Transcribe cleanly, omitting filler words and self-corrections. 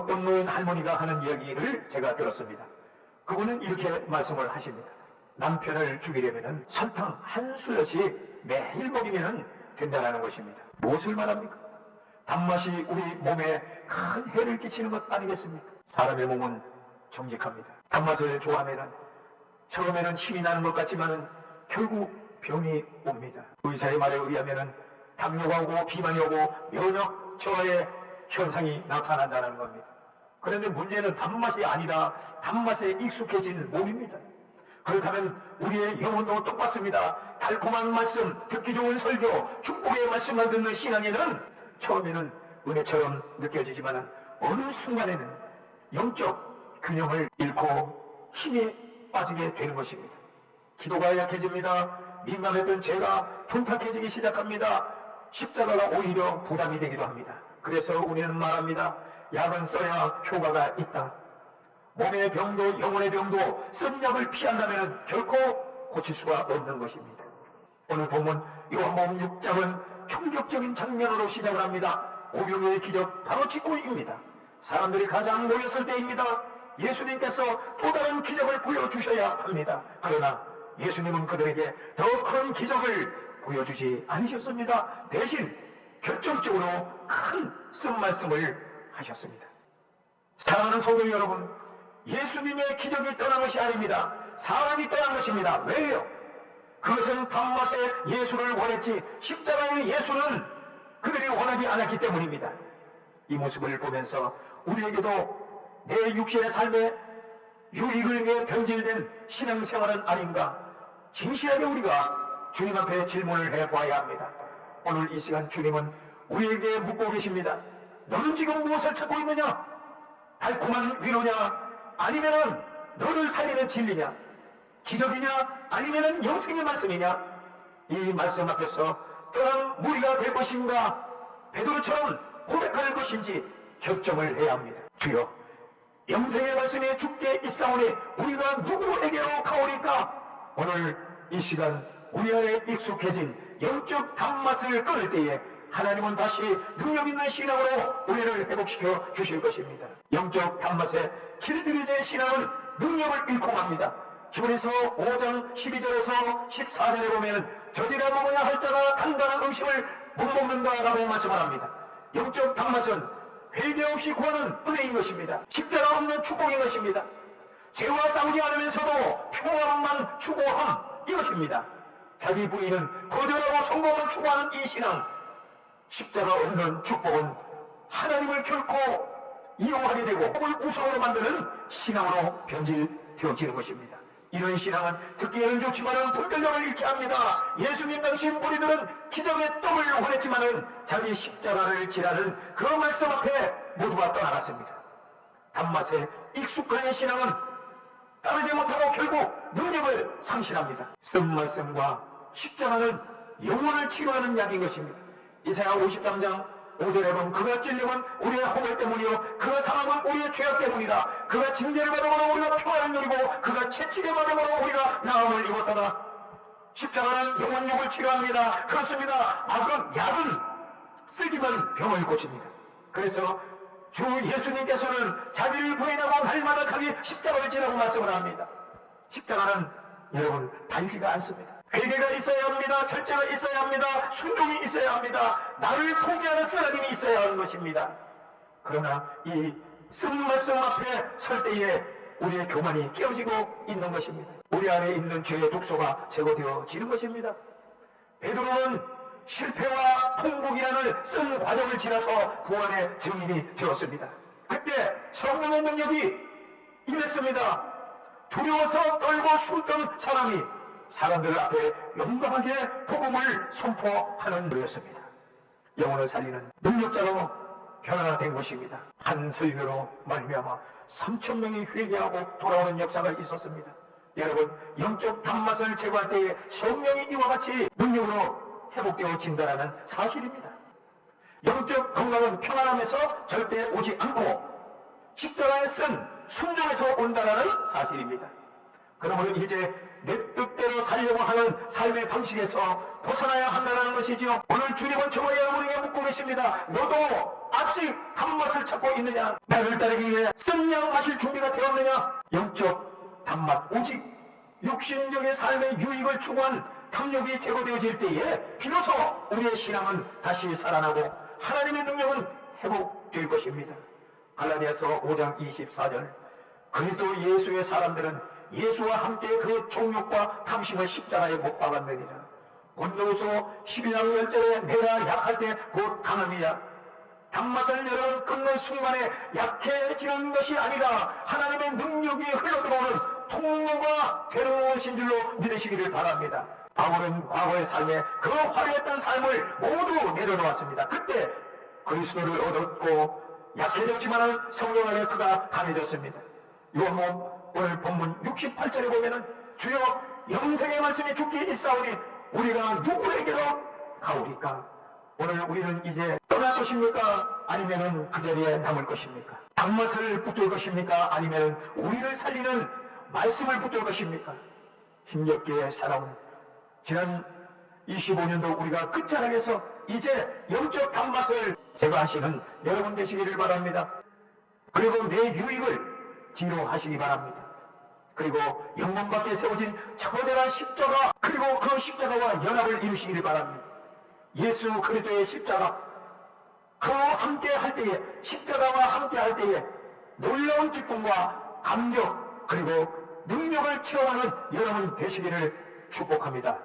어떤 노인 할머니가 하는 이야기를 제가 들었습니다. 그분은 이렇게 말씀을 하십니다. 남편을 죽이려면 설탕 한 수여씩 매일 먹이면 된다는 것입니다. 무엇을 말합니까? 단맛이 우리 몸에 큰 해를 끼치는 것 아니겠습니까? 사람의 몸은 정직합니다. 단맛을 좋아하면 처음에는 힘이 나는 것 같지만 결국 병이 옵니다. 의사의 말에 의하면 당뇨가 오고 비만이 오고 면역 저하의 현상이 나타난다는 겁니다. 그런데 문제는 단맛이 아니라 단맛에 익숙해진 몸입니다. 그렇다면 우리의 영혼도 똑같습니다. 달콤한 말씀, 듣기 좋은 설교, 축복의 말씀만 듣는 신앙에는 처음에는 은혜처럼 느껴지지만 어느 순간에는 영적 균형을 잃고 힘이 빠지게 되는 것입니다. 기도가 약해집니다. 민감했던 죄가 둔탁해지기 시작합니다. 십자가가 오히려 부담이 되기도 합니다. 그래서 우리는 말합니다. 약은 써야 효과가 있다. 몸의 병도 영혼의 병도 쓴 약을 피한다면 결코 고칠 수가 없는 것입니다. 오늘 본문 요한복음 6장은 충격적인 장면으로 시작을 합니다. 오병이의 기적 바로 직후입니다. 사람들이 가장 모였을 때입니다. 예수님께서 또 다른 기적을 보여주셔야 합니다. 그러나 예수님은 그들에게 더 큰 기적을 보여주지 않으셨습니다. 대신 결정적으로 큰 쓴말씀을 하셨습니다. 사랑하는 성도 여러분, 예수님의 기적이 떠난 것이 아닙니다. 사람이 떠난 것입니다. 왜요? 그것은 단맛의 예수를 원했지 십자가의 예수는 그들이 원하지 않았기 때문입니다. 이 모습을 보면서 우리에게도 내 육신의 삶에 유익을 위해 변질된 신앙생활은 아닌가 진실하게 우리가 주님 앞에 질문을 해봐야 합니다. 오늘 이 시간 주님은 우리에게 묻고 계십니다. 너는 지금 무엇을 찾고 있느냐? 달콤한 위로냐? 아니면은 너를 살리는 진리냐? 기적이냐? 아니면은 영생의 말씀이냐? 이 말씀 앞에서 떠난 무리가 될 것인가? 베드로처럼 고백할 것인지 결정을 해야 합니다. 주여, 영생의 말씀에 죽게 있사오니 우리가 누구에게로 가오리까? 오늘 이 시간 우리 안에 익숙해진 영적 단맛을 끊을 때에 하나님은 다시 능력 있는 신앙으로 우리를 회복시켜 주실 것입니다. 영적 단맛에 길들여진 신앙은 능력을 잃고 맙니다. 히브리서 5장 12절에서 14절에 보면 저지라 먹어야 할 자가 단단한 음식을 못 먹는다라고 말씀을 합니다. 영적 단맛은 회개 없이 구하는 은혜인 것입니다. 십자가 없는 축복인 것입니다. 죄와 싸우지 않으면서도 평안만 추구함 이것입니다. 자기 부인은 거절하고 성공을 추구하는 이 신앙, 십자가 없는 축복은 하나님을 결코 이용하게 되고 복을 우상으로 만드는 신앙으로 변질되어지는 것입니다. 이런 신앙은 듣기에는 좋지만 분별력을 잃게 합니다. 예수님 당시 무리들은 기적의 떡을 원했지만 자기 십자가를 지라는 그 말씀 앞에 모두가 떠나갔습니다. 단맛에 익숙한 신앙은 따르지 못하고 결국 능력을 상실합니다. 쓴 말씀과 십자가는 영혼을 치료하는 약인 것입니다. 이사야 53장 5절에 보면 그가 찔림은 우리의 허물 때문이요 그가 상함은 우리의 죄악 때문이다. 그가 징계를 받음으로 우리가 평안을 누리고 그가 채찍을 받음으로 우리가 나음을 입었다가 십자가는 영혼력을 치료합니다. 그렇습니다. 약은 쓰지만 병을 고칩니다. 그래서 주 예수님께서는 자기를 부인하고 날마다 자기 십자가를 지라고 말씀을 합니다. 십자가는 여러분 달지가 않습니다. 회개가 있어야 합니다. 절제가 있어야 합니다. 순종이 있어야 합니다. 나를 포기하는 쓰라림이 있어야 하는 것입니다. 그러나 이 쓴 말씀 앞에 설 때에 우리의 교만이 깨어지고 있는 것입니다. 우리 안에 있는 죄의 독소가 제거되어지는 것입니다. 베드로는 실패와 통곡이라는 쓴 과정을 지나서 구원의 증인이 되었습니다. 그때 성령의 능력이 임했습니다. 두려워서 떨고 숨던 사람이 사람들 앞에 용감하게 복음을 선포하는 노래였습니다. 영혼을 살리는 능력자로 변화된 것입니다. 한 설교로 말미암아 3,000명이 회개하고 돌아오는 역사가 있었습니다. 여러분, 영적 단맛을 제거할 때에 성령이 이와 같이 능력으로 회복되어진다는 사실입니다. 영적 건강은 평안함에서 절대 오지 않고 십자가에 쓴 순종에서 온다는 사실입니다. 그러므로 이제 내 뜻대로 살려고 하는 삶의 방식에서 벗어나야 한다는 것이지요. 오늘 주님은 저와 여러분에게 묻고 계십니다. 너도 아직 단맛을 찾고 있느냐? 나를 따르기 위해 쓴 양 마실 준비가 되었느냐? 영적 단맛, 오직 육신적인 삶의 유익을 추구한 탐욕이 제거되어질 때에 비로소 우리의 신앙은 다시 살아나고 하나님의 능력은 회복될 것입니다. 갈라디아서 5장 24절, 그리스도 예수의 사람들은 예수와 함께 그 종욕과 탐심을 십자가에 못 박았느니라. 고린도후서 11장 10절에 내가 약할 때 곧 강함이야. 단맛을 여러분 끊는 순간에 약해지는 것이 아니라 하나님의 능력이 흘러들어오는 통로가 되는 것인 줄로 믿으시기를 바랍니다. 바울은 과거의 삶에 그 화려했던 삶을 모두 내려놓았습니다. 그때 그리스도를 얻었고 약해졌지만 성령 안에 그가 강해졌습니다. 요한복음 오늘 본문 68절에 보면은 주여 영생의 말씀이 죽기 있사오니 우리가 누구에게로 가오리까? 오늘 우리는 이제 떠날 것입니까? 아니면은 그 자리에 남을 것입니까? 단맛을 붙들 것입니까? 아니면은 우리를 살리는 말씀을 붙들 것입니까? 힘겹게 살아온 지난 25년도 우리가 끝자락에서 이제 영적 단맛을 제거하시는 여러분 되시기를 바랍니다. 그리고 내 유익을 뒤로 하시기 바랍니다. 그리고 영광 밖에 세워진 처대한 십자가, 그리고 그 십자가와 연합을 이루시기를 바랍니다. 예수 그리스도의 십자가, 그와 함께 할 때에, 십자가와 함께 할 때에 놀라운 기쁨과 감격 그리고 능력을 체험하는 여러분 되시기를 축복합니다.